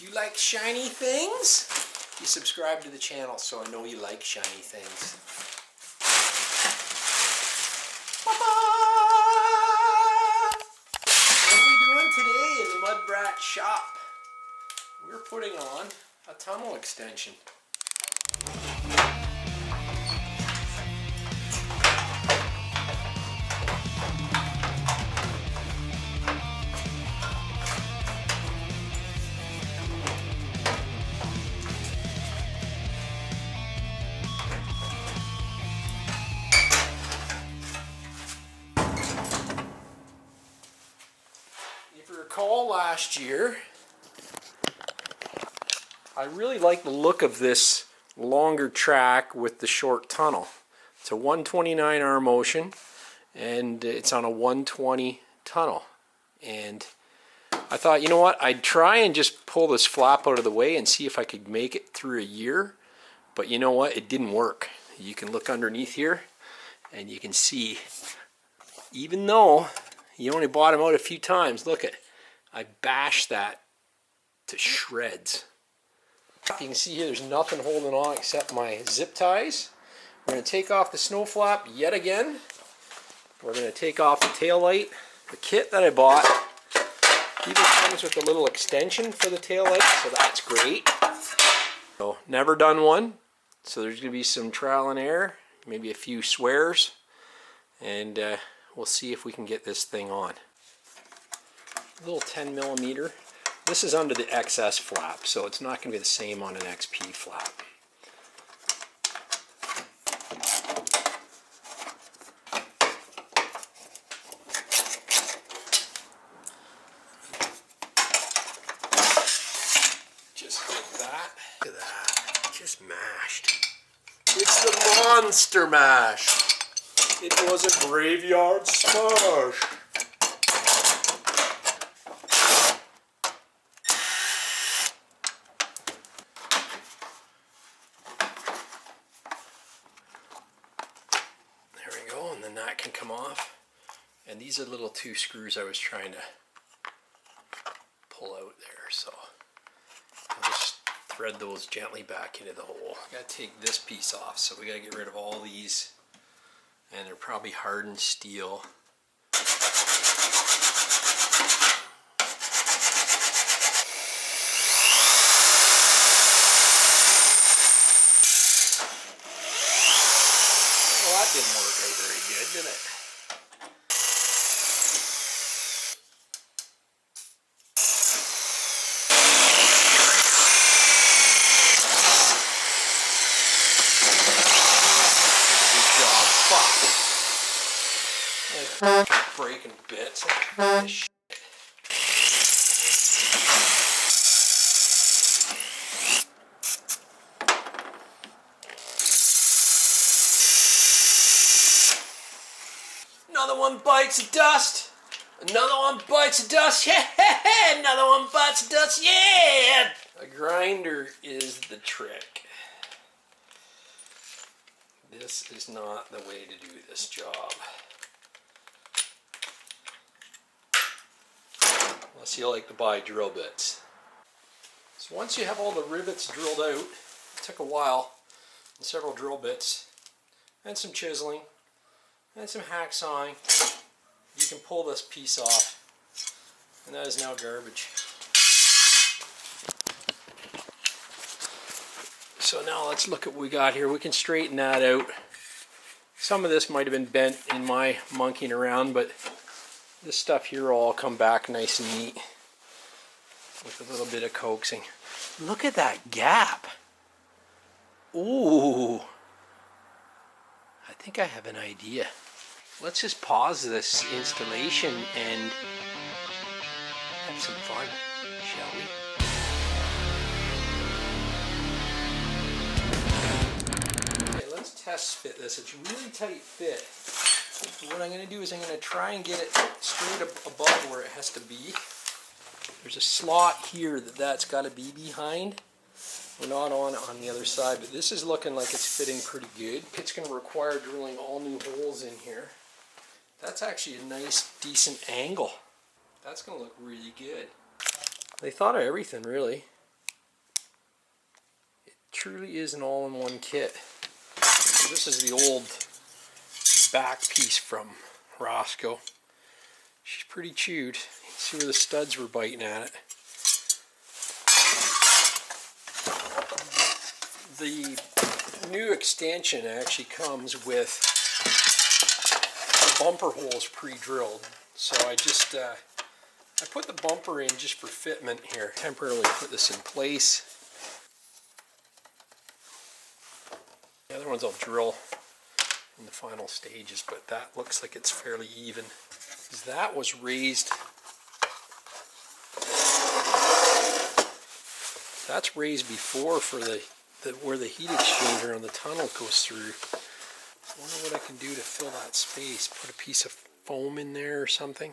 Do you like shiny things? You subscribe to the channel, so I know you like shiny things. What are we doing today in the MUDBRATS shop? We're putting on a tunnel extension. If you recall last year, I really like the look of this longer track with the short tunnel. It's a 129 arm motion and it's on a 120 tunnel. And I thought, you know what, I'd try and just pull this flap out of the way and see if I could make it through a year. But you know what, it didn't work. You can look underneath here and you can see, even though you only bottom out a few times, look at, I bashed that to shreds. You can see here there's nothing holding on except my zip ties. We're going to take off the snow flap yet again. We're going to take off the tail light. The kit that I bought even comes with a little extension for the tail light, so that's great. So never done one, so there's going to be some trial and error, maybe a few swears, and we'll see if we can get this thing on. A little 10 millimeter. This is under the XS flap, so it's not going to be the same on an XP flap. Just like that. Look at that. Just mashed. It's the monster mash. It was a graveyard smash. And then that can come off, and these are little two screws I was trying to pull out there, so I'll just thread those gently back into the hole. Gotta take this piece off, so we gotta get rid of all these, and they're probably hardened steel. Well, that didn't work out very good, did it? Good job. Fuck. Like breaking bits. Another one bites the dust. Another one bites the dust. Yeah, another one bites the dust. Yeah. A grinder is the trick. This is not the way to do this job. Unless you like to buy drill bits. So once you have all the rivets drilled out, it took a while, and several drill bits, and some chiseling, and some hacksawing, you can pull this piece off, and that is now garbage. So now let's look at what we got here. We can straighten that out. Some of this might have been bent in my monkeying around, but this stuff here will all come back nice and neat with a little bit of coaxing. Look at that gap. Ooh. I think I have an idea. Let's just pause this installation and have some fun, shall we? Okay, let's test fit this. It's a really tight fit. What I'm going to do is I'm going to try and get it straight above where it has to be. There's a slot here that's got to be behind. We're not on the other side, but this is looking like it's fitting pretty good. It's going to require drilling all new holes in here. That's actually a nice, decent angle. That's going to look really good. They thought of everything, really. truly is an all-in-one kit. This is the old back piece from Roscoe. She's pretty chewed. You can see where the studs were biting at it. The new extension actually comes with the bumper holes pre-drilled. So I put the bumper in just for fitment here. Temporarily put this in place. The other ones I'll drill in the final stages, but that looks like it's fairly even. That was raised. That's raised before for where the heat exchanger on the tunnel goes through. I wonder what I can do to fill that space. Put a piece of foam in there or something.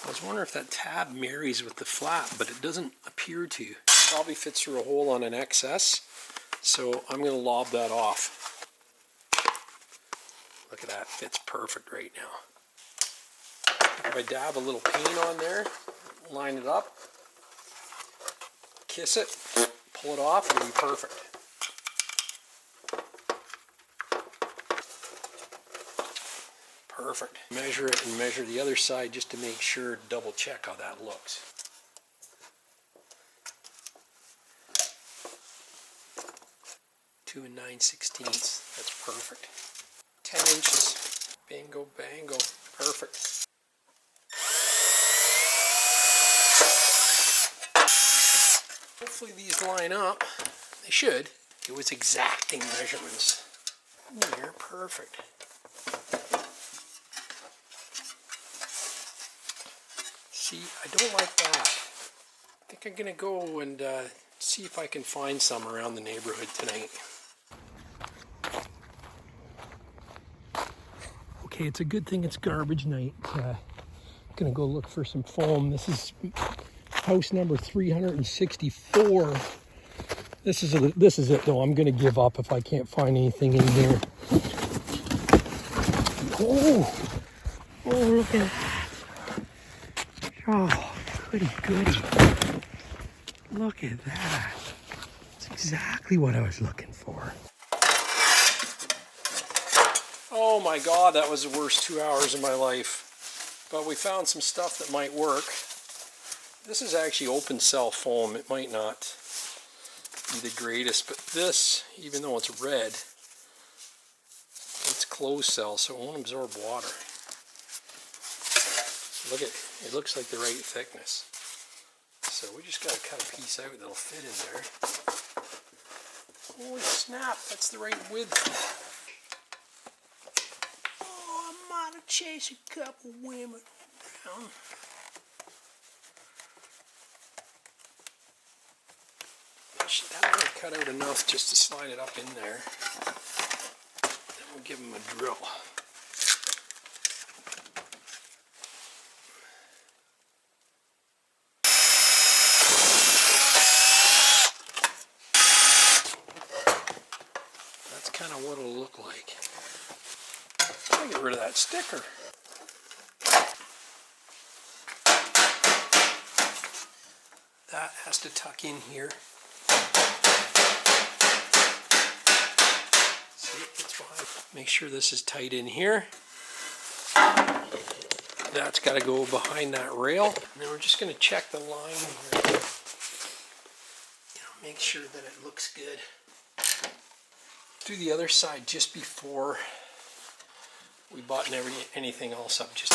I was wondering if that tab marries with the flap, but it doesn't appear to. It probably fits through a hole on an XS, so I'm going to lob that off. Look at that, fits perfect right now. If I dab a little paint on there, line it up, kiss it, pull it off, it'll be perfect. Perfect. Measure it and measure the other side just to make sure, double check how that looks. Two and 9/16. That's perfect. 10 inches. Bingo, bango. Perfect. Hopefully these line up. They should. It was exacting measurements. They're perfect. See, I don't like that. I think I'm going to go and see if I can find some around the neighborhood tonight. Okay, it's a good thing it's garbage night. I'm going to go look for some foam. This is house number 364. This is it though. I'm going to give up if I can't find anything in here. Oh, look at that. Oh, goody. Look at that. That's exactly what I was looking for. Oh my God, that was the worst 2 hours of my life. But we found some stuff that might work. This is actually open cell foam. It might not be the greatest, but this, even though it's red, it's closed cell, so it won't absorb water. Look at it, looks like the right thickness. So we just got to cut a piece out that'll fit in there. Holy snap, that's the right width. Oh, I might have chased a couple women around. That might cut out enough just to slide it up in there. Then we'll give them a drill. That's kind of what it'll look like. I'll get rid of that sticker. That has to tuck in here. See, it's behind. Make sure this is tight in here. That's got to go behind that rail. And then we're just going to check the line here. Make sure that it looks good. Do the other side just before we button anything else up. Just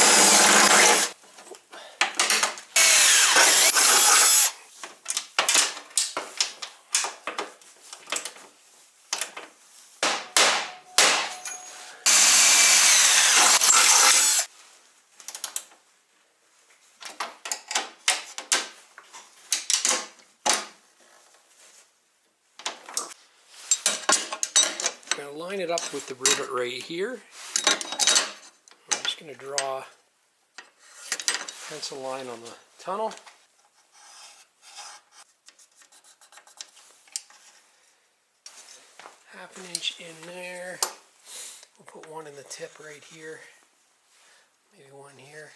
going to line it up with the rivet right here. I'm just going to draw a pencil line on the tunnel. Half an inch in there. We'll put one in the tip right here. Maybe one here.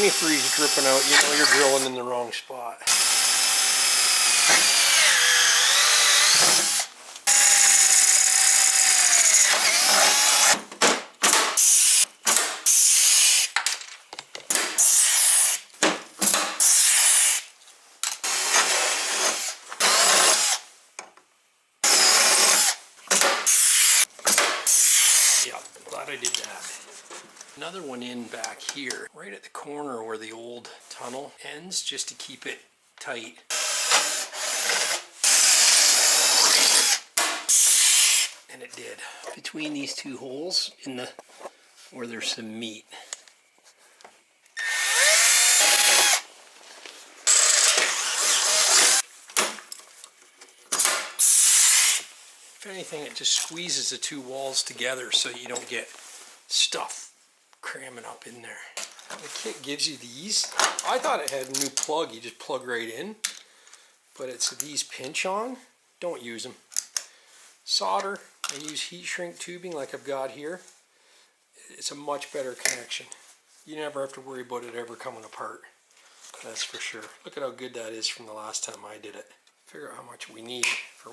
antifreeze dripping out, you know you're drilling in the wrong spot. Glad I did that. Another one in back here, right at the corner where the old tunnel ends, just to keep it tight. And it did. Between these two holes in the where there's some meat. If anything, it just squeezes the two walls together so you don't get stuff cramming up in there. The kit gives you these. I thought it had a new plug, you just plug right in, but it's these pinch on. Don't use them. Solder, I use heat shrink tubing like I've got here. It's a much better connection. You never have to worry about it ever coming apart. That's for sure. Look at how good that is from the last time I did it. Figure out how much we need for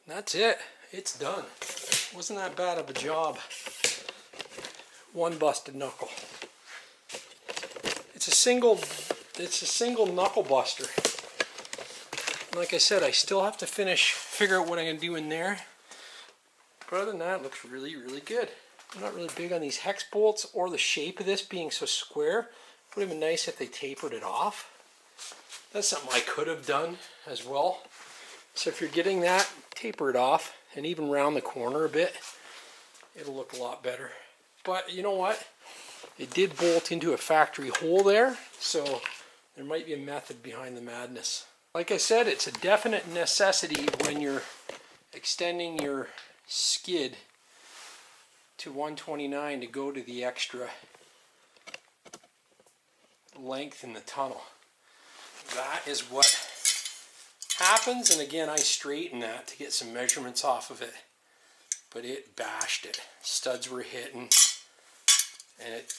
that's it. It's done. Wasn't that bad of a job. One busted knuckle. It's a single knuckle buster. Like I said, I still have to figure out what I'm going to do in there. But other than that, it looks really, really good. I'm not really big on these hex bolts or the shape of this being so square. It would have been nice if they tapered it off. That's something I could have done as well. So if you're getting that, taper it off and even round the corner a bit. It'll look a lot better. But you know what? It did bolt into a factory hole there, so there might be a method behind the madness. Like I said, it's a definite necessity when you're extending your skid to 129 to go to the extra length in the tunnel. That is what happens, and again I straightened that to get some measurements off of it, but it bashed it. Studs were hitting and it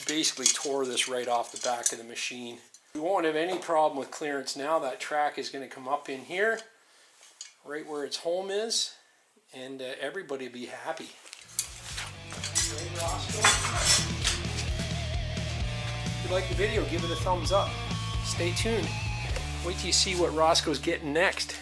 basically tore this right off the back of the machine. We won't have any problem with clearance now. That track is going to come up in here right where its home is, and everybody will be happy. Right, Roscoe? If you like the video, give it a thumbs up. Stay tuned. Wait till you see what Roscoe's getting next.